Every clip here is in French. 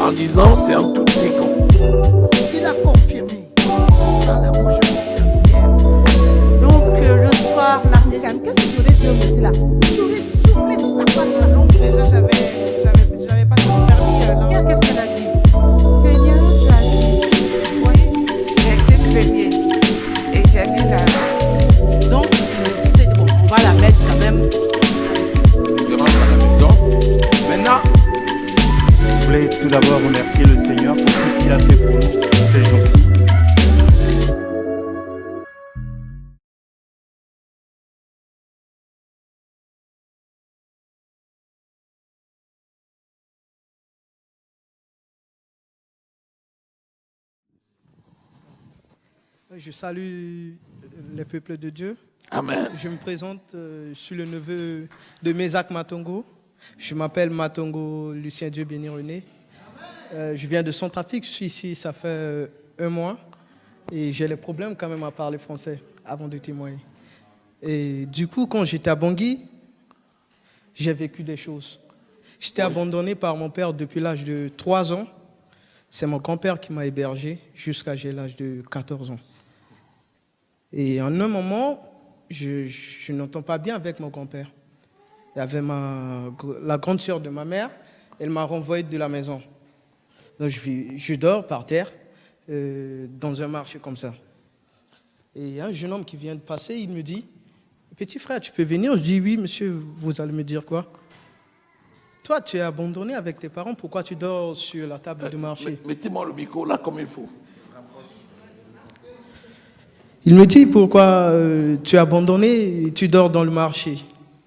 en disant c'est en toutes circonstances. Il a confirmé dans la bouche de mon serviteur. Donc le soir, mardi, qu'est-ce que j'aurais dit aussi là? J'aurais soufflé sur sa patte là. Donc déjà, j'avais pas son permis. Regarde qu'est-ce qu'elle a dit. Seigneur, tu as dit. Oui, verset premier. Et j'ai mis là. Donc, si c'est bon, on va la mettre quand même. Je rentre à la maison. Maintenant, Je voulais tout d'abord remercier le Seigneur pour tout ce qu'il a fait pour nous ces jours-ci. Je salue les peuples de Dieu. amen. Je me présente, je suis le neveu de Mézac Matongo. Je m'appelle Matongo Lucien Dieu Béni René. Je viens de Centrafrique, je suis ici, ça fait 1 mois. Et j'ai les problèmes quand même à parler français avant de témoigner. Et du coup, quand j'étais à Bangui, j'ai vécu des choses. J'étais abandonné par mon père depuis l'âge de 3 ans. C'est mon grand-père qui m'a hébergé jusqu'à l'âge de 14 ans. Et en un moment, je n'entends pas bien avec mon grand-père. Il y avait la grande sœur de ma mère, elle m'a renvoyé de la maison. Donc je dors par terre, dans un marché comme ça. Et un jeune homme qui vient de passer, il me dit, « Petit frère, tu peux venir ?» Je dis, « Oui, monsieur, vous allez me dire quoi ?» « Toi, tu es abandonné avec tes parents, pourquoi tu dors sur la table de marché ?» Mettez-moi le micro là comme il faut. Il me dit, pourquoi tu es abandonné et tu dors dans le marché?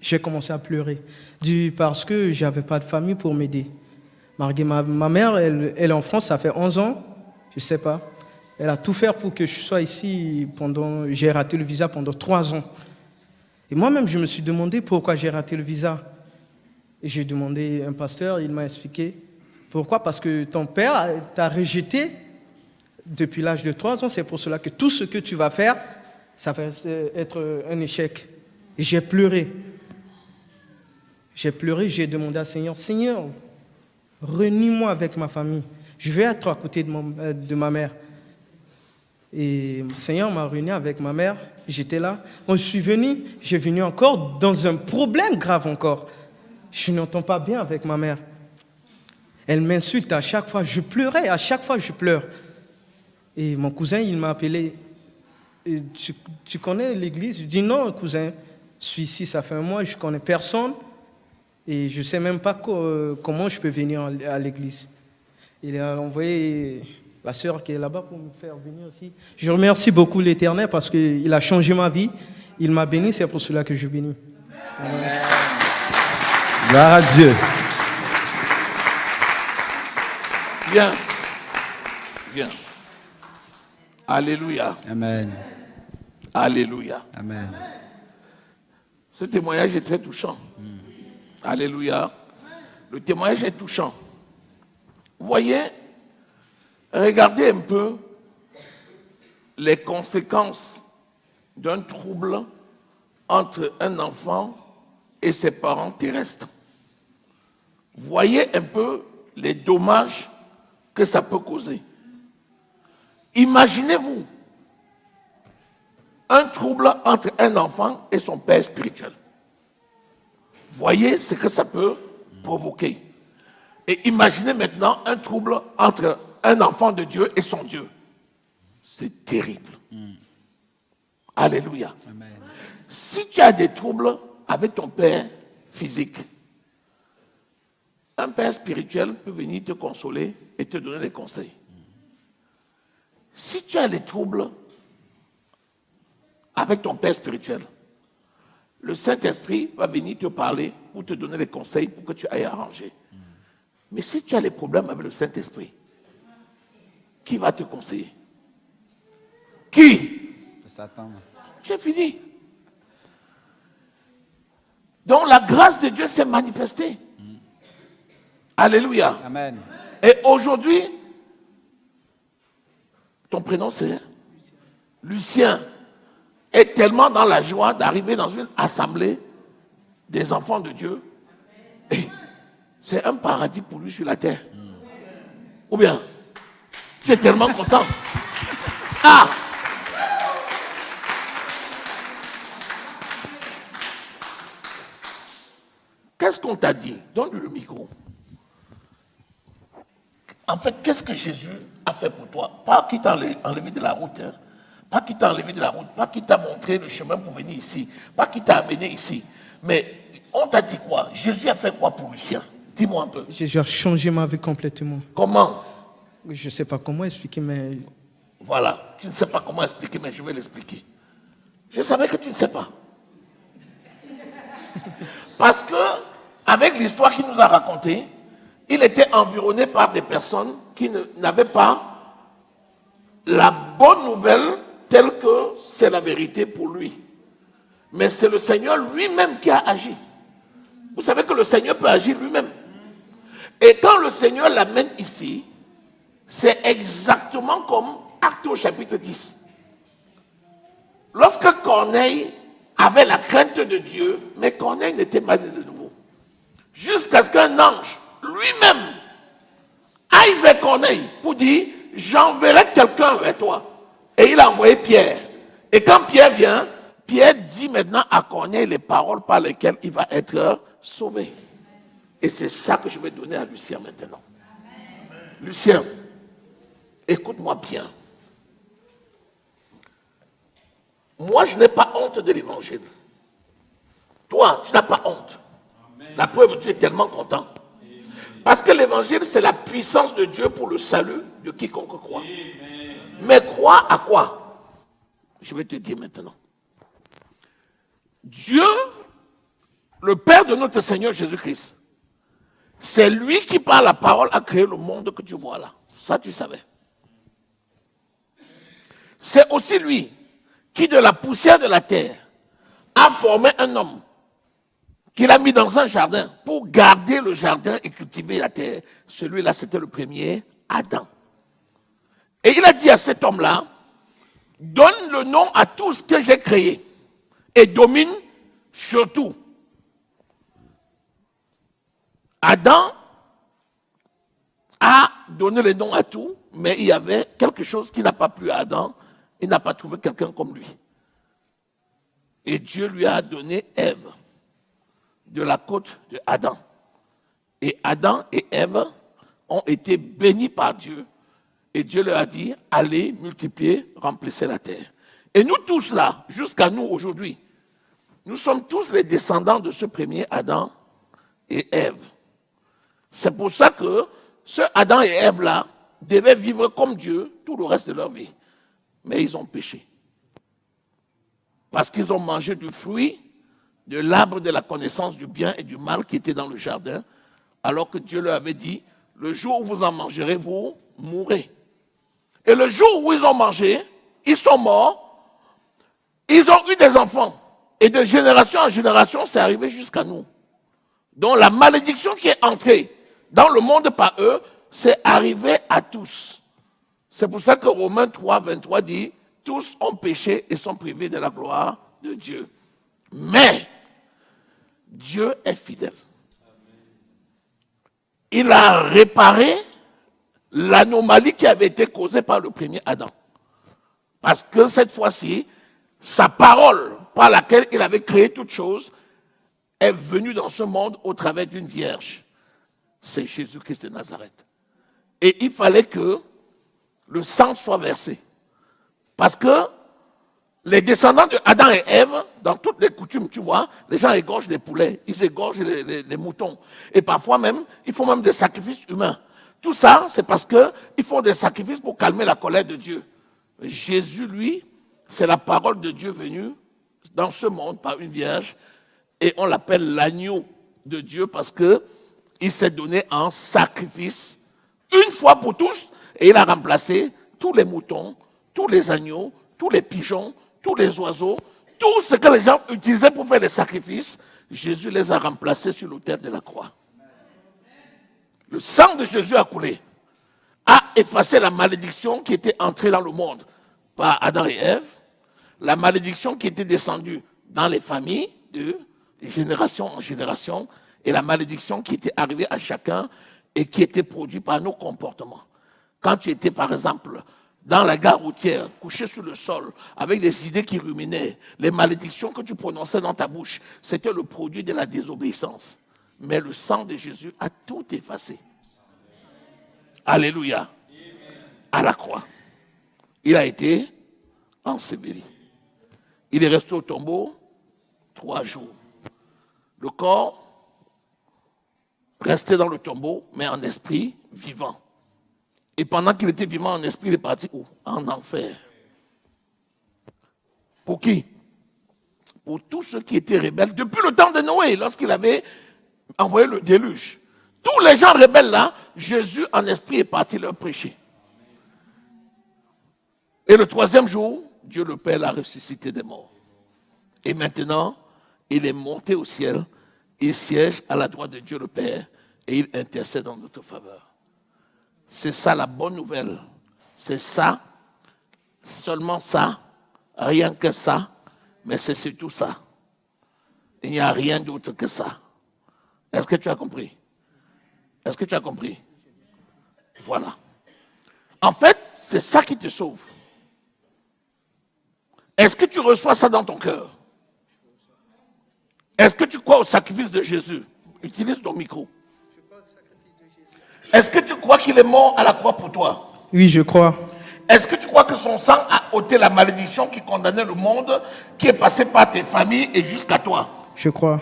J'ai commencé à pleurer, parce que je n'avais pas de famille pour m'aider. Ma mère, elle est en France, ça fait 11 ans, je ne sais pas. Elle a tout fait pour que je sois ici j'ai raté le visa pendant 3 ans. Et moi-même, je me suis demandé pourquoi j'ai raté le visa. Et j'ai demandé à un pasteur, il m'a expliqué. Pourquoi? Parce que ton père t'a rejeté depuis l'âge de 3 ans, c'est pour cela que tout ce que tu vas faire, ça va être un échec. Et j'ai pleuré. J'ai pleuré, j'ai demandé à Seigneur, Seigneur, réunis-moi avec ma famille. Je veux être à côté de ma mère. Et le Seigneur m'a réuni avec ma mère, j'étais là. Quand je suis venu, j'ai venu encore dans un problème grave encore. Je n'entends pas bien avec ma mère. Elle m'insulte à chaque fois, je pleurais, à chaque fois je pleure. Et mon cousin, il m'a appelé. Tu connais l'église? Je dis non, cousin. Je suis ici, ça fait 1 mois, je ne connais personne. Et je ne sais même pas comment je peux venir à l'église. Il a envoyé la sœur qui est là-bas pour me faire venir ici. Je remercie beaucoup l'Éternel parce qu'il a changé ma vie. Il m'a béni, c'est pour cela que je bénis. Amen. Gloire à Dieu. Viens. Viens. Alléluia. Amen. Alléluia. Amen. Ce témoignage est très touchant. Alléluia. Le témoignage est touchant. Vous voyez, regardez un peu les conséquences d'un trouble entre un enfant et ses parents terrestres. Voyez un peu les dommages que ça peut causer. Imaginez-vous un trouble entre un enfant et son père spirituel. Voyez ce que ça peut provoquer. Et imaginez maintenant un trouble entre un enfant de Dieu et son Dieu. C'est terrible. Alléluia. Amen. Si tu as des troubles avec ton père physique, un père spirituel peut venir te consoler et te donner des conseils. Si tu as des troubles avec ton père spirituel, le Saint-Esprit va venir te parler pour te donner des conseils pour que tu ailles arranger. Mais si tu as des problèmes avec le Saint-Esprit, qui va te conseiller? Qui? Satan. Tu es fini. Donc la grâce de Dieu s'est manifestée. Alléluia. Amen. Et aujourd'hui, ton prénom c'est Lucien. Est tellement dans la joie d'arriver dans une assemblée des enfants de Dieu. Et c'est un paradis pour lui sur la terre. Ou bien, tu es tellement content. Ah! Qu'est-ce qu'on t'a dit? Donne-lui le micro. En fait, qu'est-ce que Jésus a fait pour toi? Pas qu'il t'a enlevé de la route, hein? Pas qu'il t'a enlevé de la route, pas qu'il t'a montré le chemin pour venir ici, pas qu'il t'a amené ici. Mais on t'a dit quoi? Jésus a fait quoi pour Lucien? Dis-moi un peu. Jésus a changé ma vie complètement. Comment? Je ne sais pas comment expliquer, mais Voilà, tu ne sais pas comment expliquer, mais je vais l'expliquer. Je savais que tu ne sais pas. Parce que, avec l'histoire qu'il nous a racontée, il était environné par des personnes qui n'avaient pas la bonne nouvelle telle que c'est la vérité pour lui. Mais c'est le Seigneur lui-même qui a agi. Vous savez que le Seigneur peut agir lui-même. Et quand le Seigneur l'amène ici, c'est exactement comme Actes au chapitre 10. Lorsque Corneille avait la crainte de Dieu, mais Corneille n'était pas né de nouveau. Jusqu'à ce qu'un ange lui-même aille vers Corneille pour dire « J'enverrai quelqu'un vers toi ». Et il a envoyé Pierre. Et quand Pierre vient, Pierre dit maintenant à Corneille les paroles par lesquelles il va être sauvé. Et c'est ça que je vais donner à Lucien maintenant. Lucien, écoute-moi bien. Moi, je n'ai pas honte de l'évangile. Toi, tu n'as pas honte. La preuve, tu es tellement content. Parce que l'évangile, c'est la puissance de Dieu pour le salut de quiconque croit. Mais crois à quoi? Je vais te dire maintenant. Dieu, le Père de notre Seigneur Jésus-Christ, c'est lui qui, par la parole, a créé le monde que tu vois là. Ça, tu savais. C'est aussi lui qui, de la poussière de la terre, a formé un homme qu'il a mis dans un jardin pour garder le jardin et cultiver la terre. Celui-là, c'était le premier, Adam. Et il a dit à cet homme-là, donne le nom à tout ce que j'ai créé et domine sur tout. Adam a donné le nom à tout, mais il y avait quelque chose qui n'a pas plu à Adam. Il n'a pas trouvé quelqu'un comme lui. Et Dieu lui a donné Ève de la côte de Adam. Et Adam et Ève ont été bénis par Dieu. Et Dieu leur a dit, allez, multipliez, remplissez la terre. Et nous tous là, jusqu'à nous aujourd'hui, nous sommes tous les descendants de ce premier Adam et Ève. C'est pour ça que ce Adam et Ève là devaient vivre comme Dieu tout le reste de leur vie. Mais ils ont péché. Parce qu'ils ont mangé du fruit de l'arbre de la connaissance du bien et du mal qui était dans le jardin, alors que Dieu leur avait dit, le jour où vous en mangerez, vous mourrez. Et le jour où ils ont mangé, ils sont morts, ils ont eu des enfants. Et de génération en génération, c'est arrivé jusqu'à nous. Donc la malédiction qui est entrée dans le monde par eux, c'est arrivé à tous. C'est pour ça que Romains 3, 23 dit, tous ont péché et sont privés de la gloire de Dieu. Mais Dieu est fidèle. Il a réparé l'anomalie qui avait été causée par le premier Adam. Parce que cette fois-ci, sa parole par laquelle il avait créé toutes choses est venue dans ce monde au travers d'une vierge. C'est Jésus-Christ de Nazareth. Et il fallait que le sang soit versé. Parce que les descendants de Adam et Ève, dans toutes les coutumes, tu vois, les gens égorgent des poulets, ils égorgent les moutons. Et parfois même, ils font même des sacrifices humains. Tout ça, c'est parce qu'ils font des sacrifices pour calmer la colère de Dieu. Jésus, lui, c'est la parole de Dieu venue dans ce monde par une vierge. Et on l'appelle l'agneau de Dieu parce qu'il s'est donné en sacrifice une fois pour tous. Et il a remplacé tous les moutons, tous les agneaux, tous les pigeons, tous les oiseaux, tout ce que les gens utilisaient pour faire les sacrifices. Jésus les a remplacés sur l'autel de la croix. Le sang de Jésus a coulé, a effacé la malédiction qui était entrée dans le monde par Adam et Ève, la malédiction qui était descendue dans les familles de génération en génération, et la malédiction qui était arrivée à chacun et qui était produite par nos comportements. Quand tu étais, par exemple, dans la gare routière, couché sur le sol, avec les idées qui ruminaient, les malédictions que tu prononçais dans ta bouche, c'était le produit de la désobéissance. Mais le sang de Jésus a tout effacé. Alléluia. À la croix. Il a été enseveli. Il est resté au tombeau 3 jours. Le corps restait dans le tombeau, mais en esprit vivant. Et pendant qu'il était vivant en esprit, il est parti où? En enfer. Pour qui? Pour tous ceux qui étaient rebelles depuis le temps de Noé, lorsqu'il avait envoyé le déluge. Tous les gens rebelles là, Jésus en esprit est parti leur prêcher. Et le 3e jour, Dieu le Père l'a ressuscité des morts. Et maintenant, il est monté au ciel, il siège à la droite de Dieu le Père et il intercède en notre faveur. C'est ça la bonne nouvelle. C'est ça, seulement ça, rien que ça, mais c'est surtout ça. Il n'y a rien d'autre que ça. Est-ce que tu as compris? Est-ce que tu as compris? Voilà. En fait, c'est ça qui te sauve. Est-ce que tu reçois ça dans ton cœur? Est-ce que tu crois au sacrifice de Jésus? Utilise ton micro. Est-ce que tu crois qu'il est mort à la croix pour toi? Oui, je crois. Est-ce que tu crois que son sang a ôté la malédiction qui condamnait le monde, qui est passée par tes familles et jusqu'à toi? Je crois.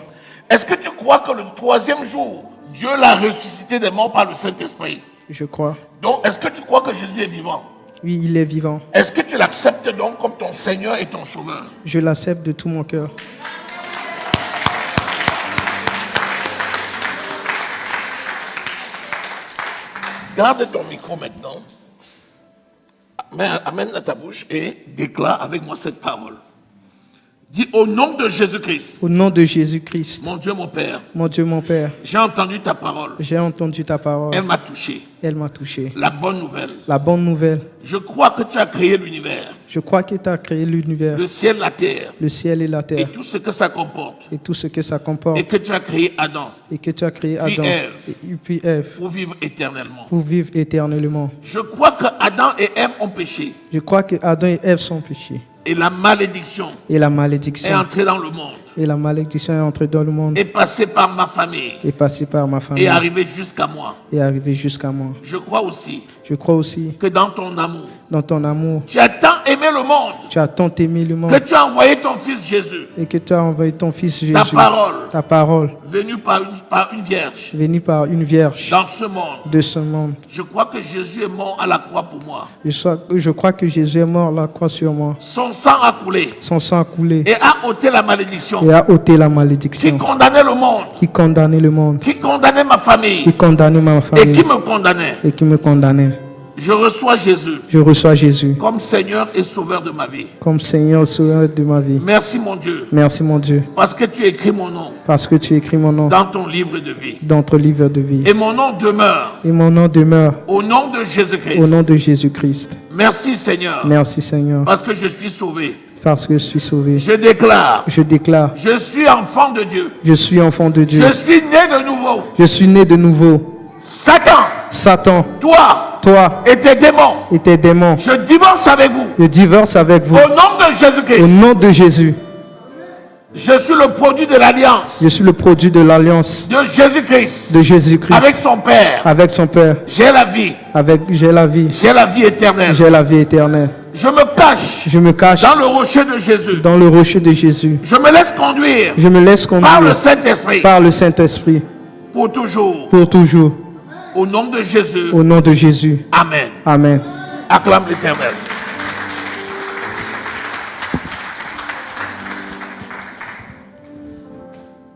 Est-ce que tu crois que le 3e jour, Dieu l'a ressuscité des morts par le Saint-Esprit? Je crois. Donc, est-ce que tu crois que Jésus est vivant? Oui, il est vivant. Est-ce que tu l'acceptes donc comme ton Seigneur et ton Sauveur? Je l'accepte de tout mon cœur. Garde ton micro maintenant. Amène à ta bouche et déclare avec moi cette parole. Dis au nom de Jésus-Christ. Au nom de Jésus-Christ. Mon Dieu, mon Père. Mon Dieu, mon Père. J'ai entendu ta parole. J'ai entendu ta parole. Elle m'a touché. Elle m'a touché. La bonne nouvelle. La bonne nouvelle. Je crois que tu as créé l'univers. Je crois que tu as créé l'univers, Le ciel, la terre. le ciel et la Et terre, tout ce que ça comporte. et tout ce que ça comporte, Et que tu as créé Adam et que tu as créé Puis Adam Ève. et puis Ève pour vivre éternellement. pour vivre éternellement. Je crois que Adam et Ève ont péché. Je crois que Adam et Ève sont péchés. Et la malédiction Et la est malédiction, entrée dans le monde. est entrée dans le monde, Est passée par ma famille. est passée par ma Et famille, est arrivée jusqu'à moi. et est arrivée jusqu'à moi. Je crois aussi Je crois aussi, que dans ton amour, dans ton amour, tu as tant aimé le monde tu as tant aimé le que monde tu as envoyé ton fils Jésus, et que tu as envoyé ton Fils Jésus, ta parole, venu par une vierge venu par une vierge dans ce monde. de ce monde. Je crois que Jésus est mort à la croix pour moi. Je crois que Jésus est mort à la croix sur moi. Son sang a coulé Son sang a coulé et a ôté la malédiction et a ôté la qui malédiction condamnait le monde, qui condamnait le monde, qui condamnait ma famille qui condamnait ma et famille qui me condamnait. et qui me condamnait. Je reçois Jésus Je reçois Jésus comme Seigneur et Sauveur de ma vie. comme Seigneur et Sauveur de ma vie. Merci mon Dieu, Merci mon Dieu, parce que tu écris mon nom parce que tu écris mon nom dans ton livre de vie. dans ton livre de vie. Et mon nom demeure Et mon nom demeure au nom de Jésus-Christ. au nom de Jésus-Christ. Merci Seigneur, Merci Seigneur, parce que je suis sauvé. parce que je suis sauvé. Je déclare, Je déclare, je suis enfant de Dieu. je suis enfant de Dieu. Je suis né de nouveau. Je suis né de nouveau. Satan, Satan, toi toi et tes démons, et tes démons, je divorce avec vous. je divorce avec vous. Au nom de Jésus-Christ, Au nom de Jésus, je suis le produit de l'alliance je suis le produit de l'alliance de Jésus-Christ de Jésus-Christ avec son Père. avec son Père. J'ai la vie, J'ai la vie, j'ai la vie éternelle. j'ai la vie éternelle. Je me cache Je me cache dans le rocher de Jésus. dans le rocher de Jésus. Je me laisse conduire Je me laisse par le conduire Saint-Esprit par le Saint-Esprit pour toujours. pour toujours. Au nom de Jésus, Au nom de Jésus. Amen. Amen. Acclame l'Éternel.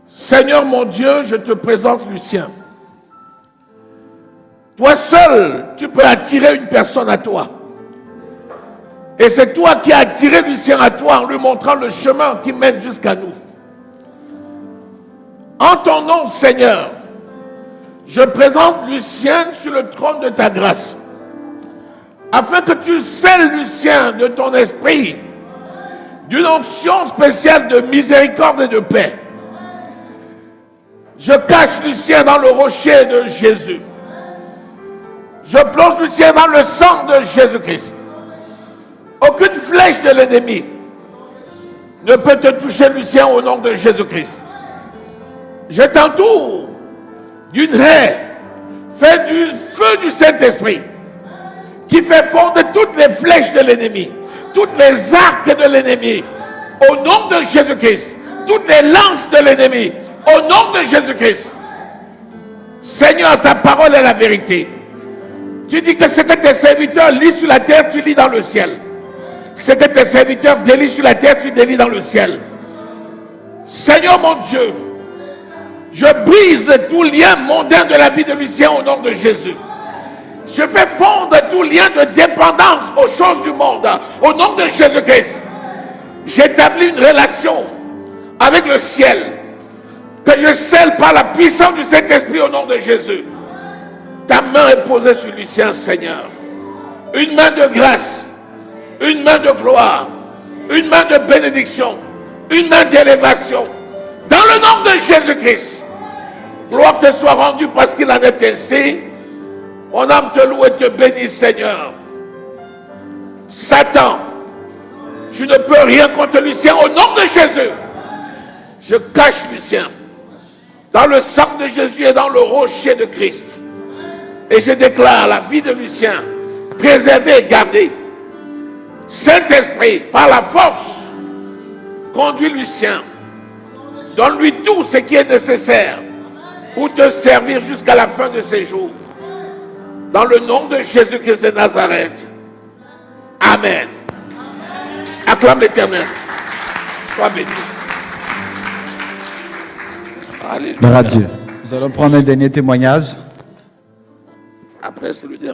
Seigneur mon Dieu, je te présente Lucien. Toi seul, tu peux attirer une personne à toi. Et c'est toi qui as attiré Lucien à toi en lui montrant le chemin qui mène jusqu'à nous. En ton nom, Seigneur, je présente Lucien sur le trône de ta grâce, afin que tu scelles Lucien de ton esprit, d'une onction spéciale de miséricorde et de paix. Je cache Lucien dans le rocher de Jésus. Je plonge Lucien dans le sang de Jésus-Christ. Aucune flèche de l'ennemi ne peut te toucher, Lucien, au nom de Jésus-Christ. Je t'entoure d'une haie, fait du feu du Saint-Esprit, qui fait fondre toutes les flèches de l'ennemi, toutes les arcs de l'ennemi, au nom de Jésus-Christ, toutes les lances de l'ennemi, au nom de Jésus-Christ. Seigneur, ta parole est la vérité. Tu dis que ce que tes serviteurs lisent sur la terre, tu lis dans le ciel. Ce que tes serviteurs délisent sur la terre, tu délies dans le ciel. Seigneur mon Dieu, je brise tout lien mondain de la vie de Lucien au nom de Jésus. Je fais fondre tout lien de dépendance aux choses du monde au nom de Jésus-Christ. J'établis une relation avec le ciel que je scelle par la puissance du Saint-Esprit au nom de Jésus. Ta main est posée sur Lucien, Seigneur. Une main de grâce, une main de gloire, une main de bénédiction, une main d'élévation. Dans le nom de Jésus-Christ, gloire te soit rendue parce qu'il en est ainsi. Mon âme te loue et te bénit, Seigneur. Satan, tu ne peux rien contre Lucien au nom de Jésus. Je cache Lucien dans le sang de Jésus et dans le rocher de Christ. Et je déclare la vie de Lucien préservée et gardée. Saint-Esprit, par la force, conduis Lucien. Donne-lui tout ce qui est nécessaire pour te servir jusqu'à la fin de ses jours. Dans le nom de Jésus-Christ de Nazareth. Amen. Acclame l'Éternel. Sois béni. Alléluia. Gloire à Dieu. Nous allons prendre un dernier témoignage. Après celui de